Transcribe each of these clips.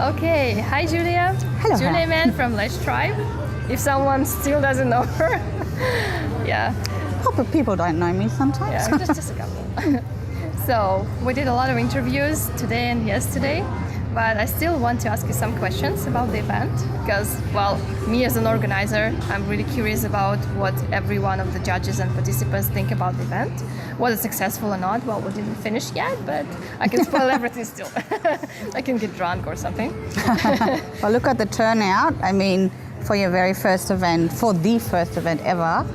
Okay, hi Julia. Hello. Julia Mann from Lash Tribe. If someone still doesn't know her. Yeah. Oh, but people don't know me sometimes. Yeah, just a couple. So we did a lot of interviews today and yesterday, but I still want to ask you some questions about the event because, well, me as an organizer, I'm really curious about what every one of the judges and participants think about the event. Was it successful or not? Well, we didn't finish yet, but I can spoil everything still. I can get drunk or something. Well, look at the turnout. I mean, for your very first event, for the first event ever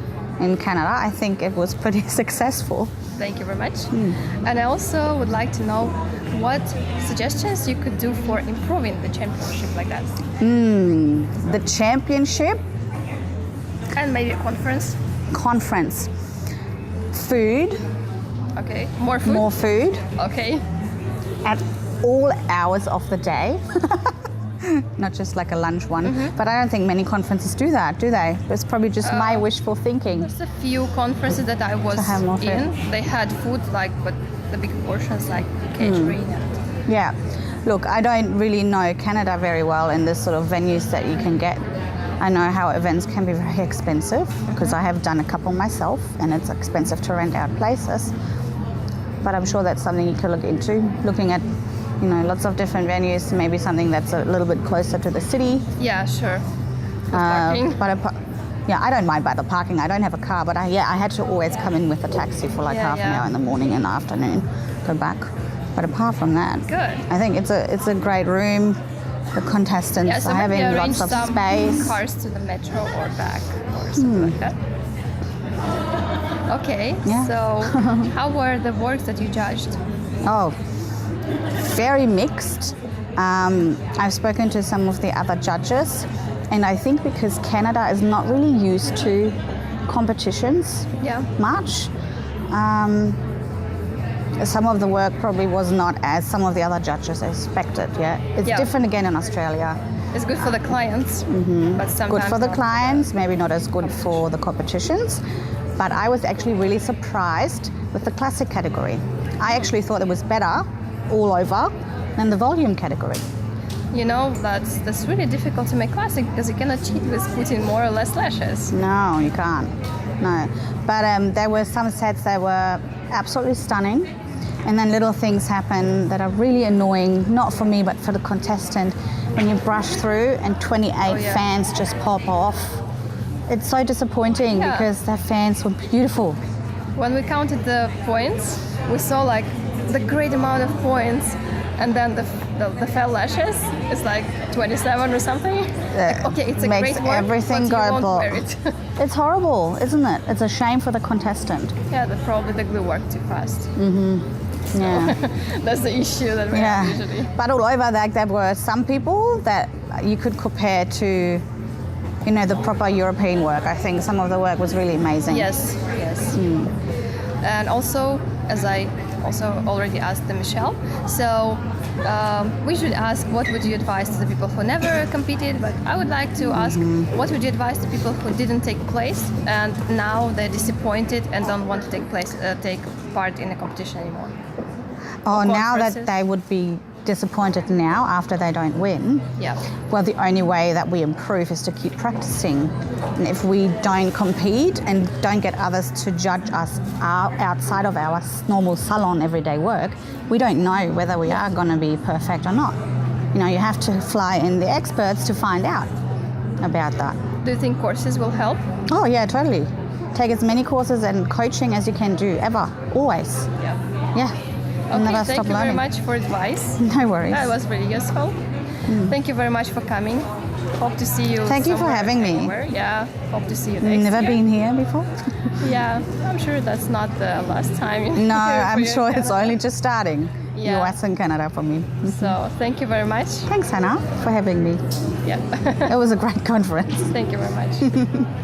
in Canada, I think it was pretty successful. Thank you very much. And I also would like to know what suggestions you could do for improving the championship like that. The championship And maybe a conference. conference. Food, Okay. More food? more food Okay. at all hours of the day. Not just like a lunch one. But I don't think many conferences do that, do they? It's probably just my wishful thinking. There's a few conferences that I was have more food. in. They had food, like, but the big portions, like catering. And Yeah. Look, I don't really know Canada very well in this sort of venues that you can get. I know how events can be very expensive because I have done a couple myself and it's expensive to rent out places. But I'm sure that's something you could look into, looking at, you know, lots of different venues, maybe something that's a little bit closer to the city. yeah, sure. The parking. Yeah, I don't mind by the parking. I don't have a car, but I had to always come in with a taxi for like half an hour in the morning and the afternoon, go back. But apart from that, Good. I think it's a great room. The contestants Yeah, so are maybe having arrange lots of some space. cars to the metro or back or something like that. Okay, Yeah. so how were the works that you judged? Oh, very mixed. I've spoken to some of the other judges, and I think because Canada is not really used to competitions Yeah. much, some of the work probably was not as some of the other judges expected. Yeah, it's Yeah. different again in Australia. It's good for the clients, but sometimes Good for the not. clients, maybe not as good for the competitions. But I was actually really surprised with the classic category. I actually thought it was better all over than the volume category. You know, that's really difficult to make classic because you cannot cheat with putting more or less lashes. No, you can't. No. But there were some sets that were absolutely stunning. And then little things happen that are really annoying, not for me, but for the contestant. When you brush through and 28 fans just pop off. It's so disappointing because the fans were beautiful. When we counted the points, we saw like the great amount of points, and then the fell lashes is like 27 or something. Like, okay, it's a Makes great work, everything but you won't go wear it. It's horrible, isn't it? It's a shame for the contestant. Yeah, probably the glue worked too fast. Yeah. That's the issue that we have usually. But all over that, there were some people that you could compare to, you know, the proper European work. I think some of the work was really amazing. Yes, yes. And also, as I also already asked Michelle, so we should ask what would you advise to the people who never competed, but I would like to ask what would you advise to people who didn't take place and now they're disappointed and don't want to take part in a competition anymore? Oh, now that Conferences. they would be disappointed now after they don't win. Yeah. Well, the only way that we improve is to keep practicing. And if we don't compete and don't get others to judge us outside of our normal salon everyday work, we don't know whether we are going to be perfect or not. You know, you have to fly in the experts to find out about that. Do you think courses will help? Oh, yeah, totally. Take as many courses and coaching as you can do, ever, always. Yeah. Yeah. Okay, Never thank stop you very learning. much for advice. No worries. That was really useful. Thank you very much for coming. Hope to see you. Thank you for somewhere, having me. anywhere. Yeah, hope to see you next Never year. been here before? Yeah, I'm sure that's not the last time. No, here for I'm you in sure it's Canada. only just starting. Yeah. US and Canada for me. So thank you very much. Thanks, Hannah, for having me. Yeah, It was a great conference. thank you very much.